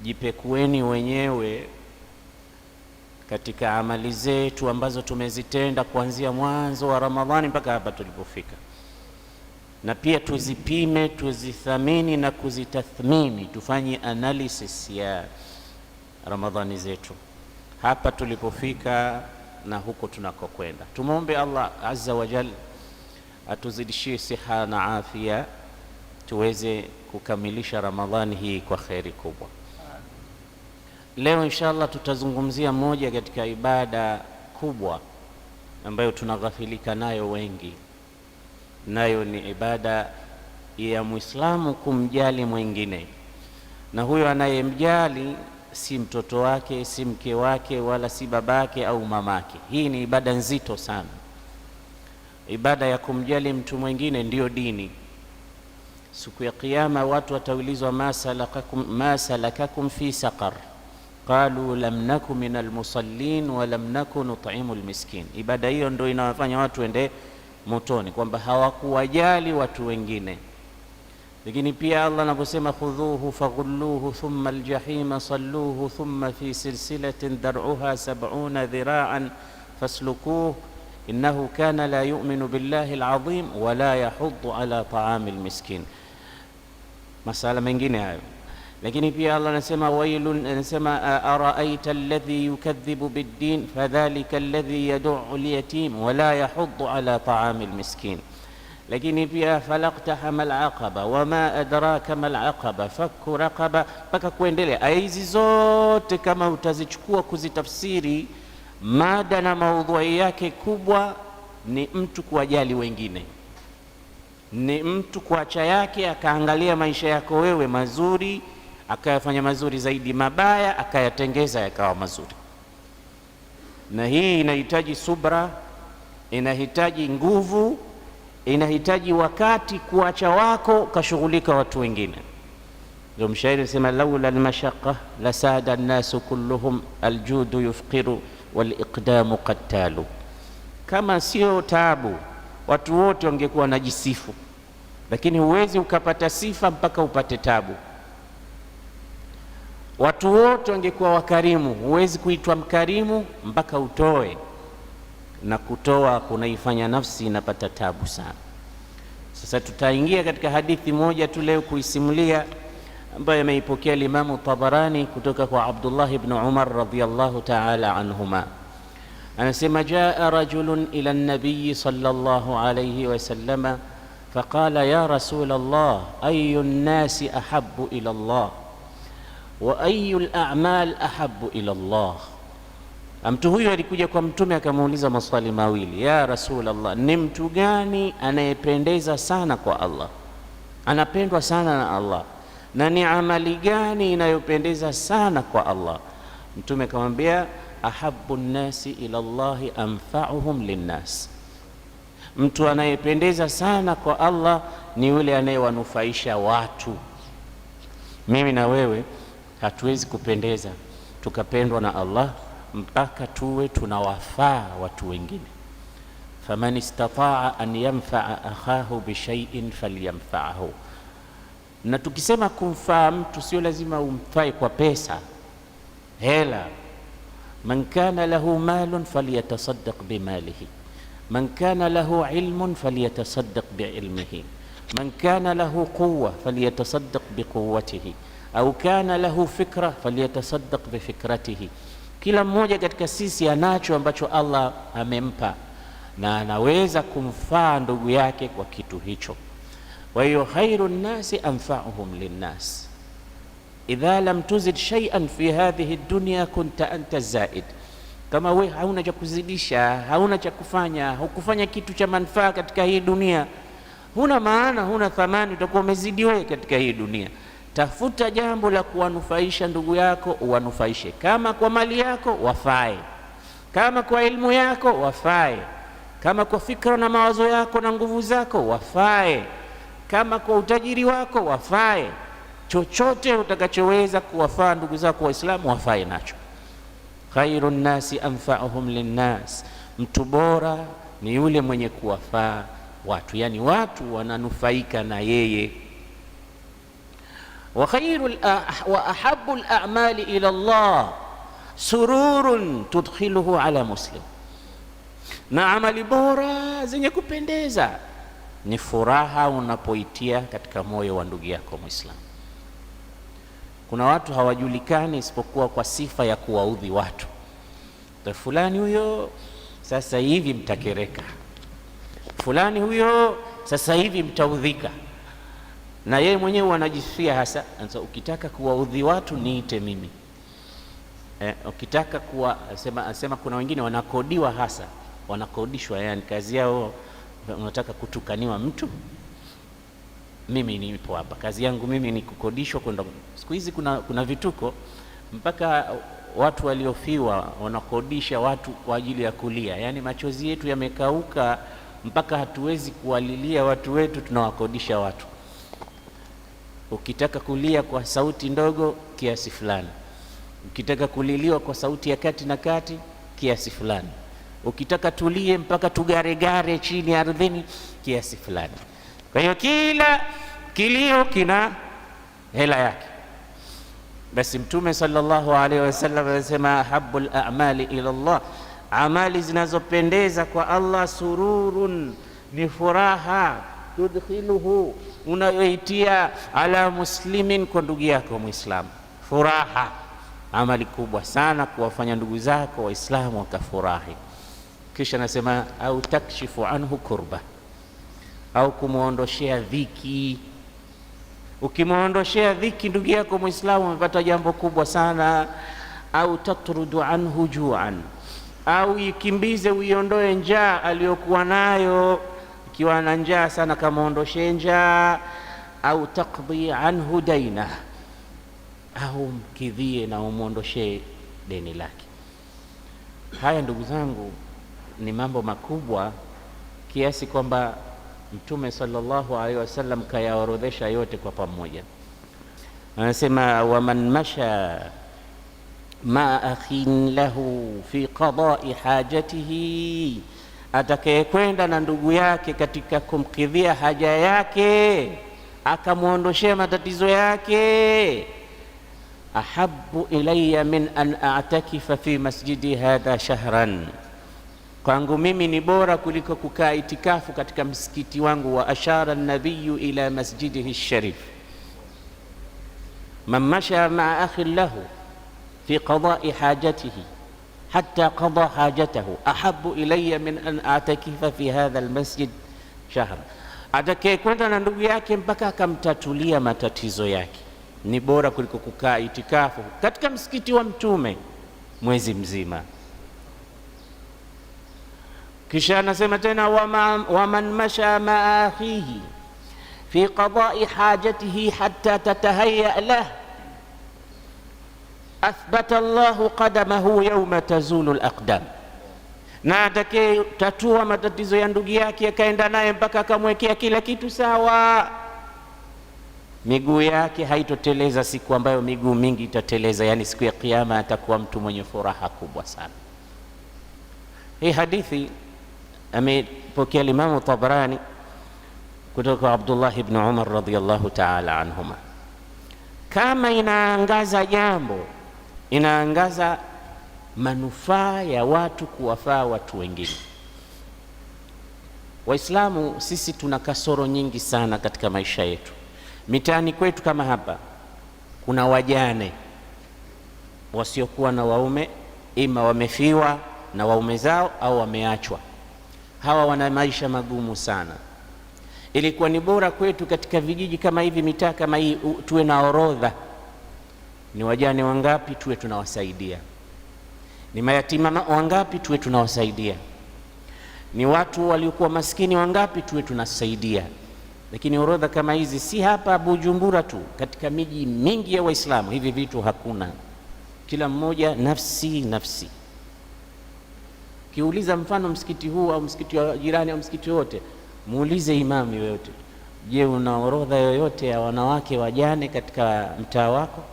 jipekueni wenyewe katika amali zetu ambazo tumezitenda kuanzia mwanzo wa Ramadhani mpaka hapa tulipofika, na pia tuzipime, tuzithamini na kuzitathmini, tufanye analysis ya Ramadhani zetu hapa tulipofika na huko tunakokwenda. Tumuombe Allah azza wa jalla atuzidishie siha na afya tuweze kukamilisha Ramadhani hii kwa kheri kubwa. Leo inshallah tutazungumzia moja katika ibada kubwa ambayo tunaghafilika nayo wengi, nayo ni ibada ya Muislamu kumjali mwingine, na huyo anayemjali si mtoto wake, si mke wake, wala si babake au mamake. Hii ni ibada nzito sana. Ibada ya kumjali mtu mwingine ndiyo dini. Siku ya Kiyama watu wataulizwa, ma salakakum fi saqar, qalu lam naku minal musallin wa lam naku nut'imul miskin. Ibada hiyo ndio inawafanya watu ende motoni, kwamba hawakuwajali watu wengine. Lakini pia Allah anaposema khudhuhu faghulluhu thumma aljahima salluhu thumma fi silsilatin dar'uha 70 dhira'an faslukuhu innahu kana la yu'minu billahi alazim wa la yahuddu ala ta'amil miskin. Masala mengine hayo. Lakini pia Allah anasema wailun, anasema ara'aita alladhi yukadhibu bid-din fadhalika alladhi yad'u al-yatim wa la yahuddu ala ta'amil miskin. Lakini pia falaqtahama al-aqaba wama adraka mal aqaba fakku raqaba, mpaka kuendelea. Aya hizi zote kama utazichukua kuzitafsiri, mada na maudhui yake kubwa ni mtu kuwajali wengine, ni mtu kuacha yake akaangalia maisha yako wewe mazuri, akayafanya mazuri zaidi, mabaya akayatengeza yakawa mazuri. Na hii inahitaji subra, inahitaji nguvu, inahitaji wakati kuacha wako kashughulika watu wengine. Ndio mshairi sema laula almashaqqa lasada an-nasu kulluhum aljudu yufqiru wal-iqdamu qattalu. Kama sio taabu watu wote wangekuwa wanajisifu, lakini huwezi ukapata sifa mpaka upate tabu. Watu wote wangekuwa wakarimu, huwezi kuitwa mkarimu mpaka utoe, na kutoa kunaifanya nafsi inapata tabu sana. Sasa tutaingia katika hadithi moja tu leo kuisimulia, ambayo ameipokea Imam Tabarani kutoka kwa Abdullah ibn Umar radhiyallahu ta'ala anhuma. Anasema jaa rajulun ila an-nabiy sallallahu alayhi wa sallama faqala ya rasul Allah ayu an-nasi ahabbu ila Allah wa ayu al-a'mal ahabbu ila Allah. Mtu huyo alikuja kwa Mtume akamuuliza maswali mawili. Ya Rasul Allah, ni mtu gani anayependeza sana kwa Allah, anapendwa sana na Allah, na ni amali gani inayopendeza sana kwa Allah? Mtume akamwambia ahabbu nnasi ila Allahi anfa'uhum linnas. Mtu anayependeza sana kwa Allah ni yule anayewanufaisha watu. Mimi na wewe hatuwezi kupendeza tukapendwa na Allah mpaka tuwe tunawafaa watu wengine. Faman istata'a an yanfa'a akhahu bi shay'in falyamfa'hu. Na tukisema kumfaa mtu sio lazima umfae kwa pesa, hela. Man kana lahu malun falyatasaddaq bimalihi, man kana lahu ilmun falyatasaddaq biilmihi, man kana lahu quwwa falyatasaddaq biquwwatihi, au kana lahu fikra falyatasaddaq bifikratihi. Kila mmoja katika sisi anacho ambacho Allah amempa na anaweza kumfaa ndugu yake kwa kitu hicho. Wa hiyo khairu nnasi anfa'uhum linnas. Idha lam tuzid shay'an fi hadhihi dunya kunta anta zaid. Kama we hauna cha kuzidisha, hauna cha kufanya, hukufanya kitu cha manufaa katika hii dunia, huna maana, huna thamani, utakuwa umezidi wewe katika hii dunia. Tafuta jambo la kuwanufaisha ndugu yako, uwanufaishe. Kama kwa mali yako wafae, kama kwa elimu yako wafae, kama kwa fikra na mawazo yako na nguvu zako wafae, kama kwa utajiri wako wafae. Chochote utakachoweza kuwafaa ndugu zako Waislamu wafae nacho. Khairun nasi anfa'uhum linnas. Mtu bora ni yule mwenye kuwafaa watu, yani watu wananufaika na yeye. wa ahabbu al-a'mali ila Allah sururun tudkhiluhu ala muslim, na amali bora zenye kupendeza ni furaha unapoitia katika moyo wa ndugu yako Muislamu. Kuna watu hawajulikani isipokuwa kwa sifa ya kuwaudhi watu. Fulani huyo sasa hivi mtakereka, fulani huyo sasa hivi mtaudhika, na yeye mwenyewe anajisifia hasa, ukitaka kuwaudhi watu niite mimi. Ukitaka asema kuna wengine wanakodiwa, hasa wanakodishwa, yani kazi yao, unataka kutukaniwa mtu, mimi nipo hapa, kazi yangu mimi ni kukodishwa kwenda. Siku hizi kuna vituko, mpaka watu waliofiwa wanakodisha watu kwa ajili ya kulia, yani machozi yetu yamekauka mpaka hatuwezi kuwalilia watu wetu, tunawakodisha watu. Ukitaka kulia kwa sauti ndogo kiasi fulani, ukitaka kuliliwa kwa sauti ya kati na kati kiasi fulani, ukitaka tulie mpaka tugaregare chini ardhini kiasi fulani. Kwa hiyo kila kilio kina hela yake. Basi Mtume sallallahu alaihi wasallam anasema ahabbul a'mali ila Allah, amali zinazopendeza kwa Allah, sururun, ni furaha, tudkhiluhu, unayoitia ala muslimin, kwa ndugu yako Muislamu. Furaha, amali kubwa sana kuwafanya ndugu zako Waislamu wakafurahi. Kisha nasema au takshifu anhu kurba, au kumuondoshea dhiki. Ukimuondoshea dhiki ndugu yako Muislamu umepata jambo kubwa sana. Au tatrudu anhu ju'an, au ikimbize, uiondoe njaa aliyokuwa nayo. Ikiwa na njaa sana, kamuondoshe njaa. Au taqdi anhu daina, au mkidhie na umuondoshe deni lake. Haya ndugu zangu ni mambo makubwa kiasi kwamba Mtume sallallahu alaihi wasallam kayaorodhesha yote kwa pamoja. Anasema waman masha ma akhin lahu fi qada'i hajatihi, atakayekwenda na ndugu yake katika kumkidhia haja yake, akamuondoshea matatizo yake, ahabbu ilayya min an a'takifa fi masjidi hadha shahran, kwangu mimi ni bora kuliko kukaa itikafu katika msikiti wangu. Wa ashara an-nabiyyu ila masjidihi sharif, man masha ma'a akhin lahu fi qada'i hajatihi hatta qada hajatahu ahabbu ilayya min an a'takifa fi hadha al-masjid shahra, atakayekwenda na ndugu yake mpaka akamtatulia matatizo yake ni bora kuliko kukaa itikafu katika msikiti wa Mtume mwezi mzima. Kisha anasema tena waman masha ma'a akhihi fi qada'i hajatihi hatta tatahayya lah athbata Allahu qadamahu yawma tazulu al-aqdam, na atakaye tatua matatizo ya ndugu yake akaenda naye mpaka akamwekea kila kitu sawa, miguu yake haitoteleza siku ambayo miguu mingi itateleza, yani siku ya Kiyama atakuwa mtu mwenye furaha kubwa sana. Hii hadithi amepokea Imam Tabarani kutoka Abdullah ibn Umar radhiyallahu ta'ala anhuma. Kama inaangaza jambo, inaangaza manufaa ya watu kuwafaa watu wengine. Waislamu sisi tuna kasoro nyingi sana katika maisha yetu. Mitaani kwetu kama hapa kuna wajane wasiokuwa na waume, ima wamefiwa na waume zao au wameachwa. Hawa wana maisha magumu sana. Ilikuwa ni bora kwetu katika vijiji kama hivi, mitaa kama hii, tuwe na orodha, ni wajane wangapi tuwe tunawasaidia, ni mayatima wangapi tuwe tunawasaidia, ni watu waliokuwa maskini wangapi tuwe tunasaidia. Lakini orodha kama hizi si hapa Bujumbura tu, katika miji mingi ya Waislamu hivi vitu hakuna. Kila mmoja nafsi nafsi. Kiuliza mfano msikiti huu au msikiti wa jirani au msikiti wote, muulize imamu yoyote, je, una orodha yoyote ya wanawake wajane katika mtaa wako?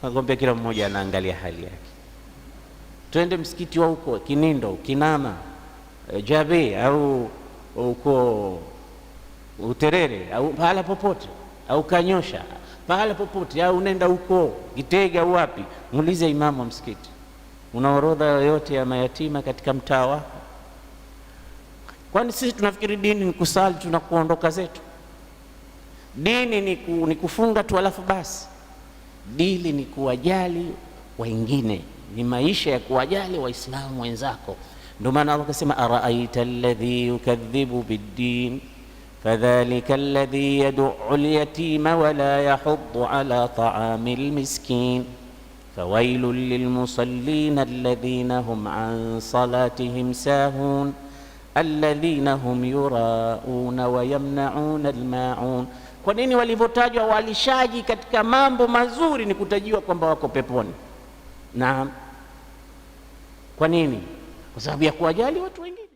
Nakwambia kila mmoja anaangalia hali yake. Twende msikiti wa huko Kinindo, Kinama, Jabe au uko Uterere au pahala popote, au Kanyosha, pahala popote, au unaenda huko Kitega wapi, muulize imamu wa msikiti, una orodha yoyote ya mayatima katika mtaa wako? Kwani sisi tunafikiri dini ni kusali tunakuondoka zetu? Dini ni kufunga tu alafu basi? Dini ni kuwajali wengine, ni maisha ya kuwajali waislamu wenzako. Ndio maana Allah akasema, araaita alladhi yukadhibu biddin fadhalika alladhi yad'u alyatima wala yahuddu ala ta'amil miskin fawailul lilmusallin alladhina hum an salatihim sahun alladhina hum yurauna wa yamnauna almaun. Kwa nini walivyotajwa walishaji katika mambo mazuri ni kutajiwa kwamba wako peponi? Naam. Kwa nini? Kwa sababu ya kuwajali watu wengine.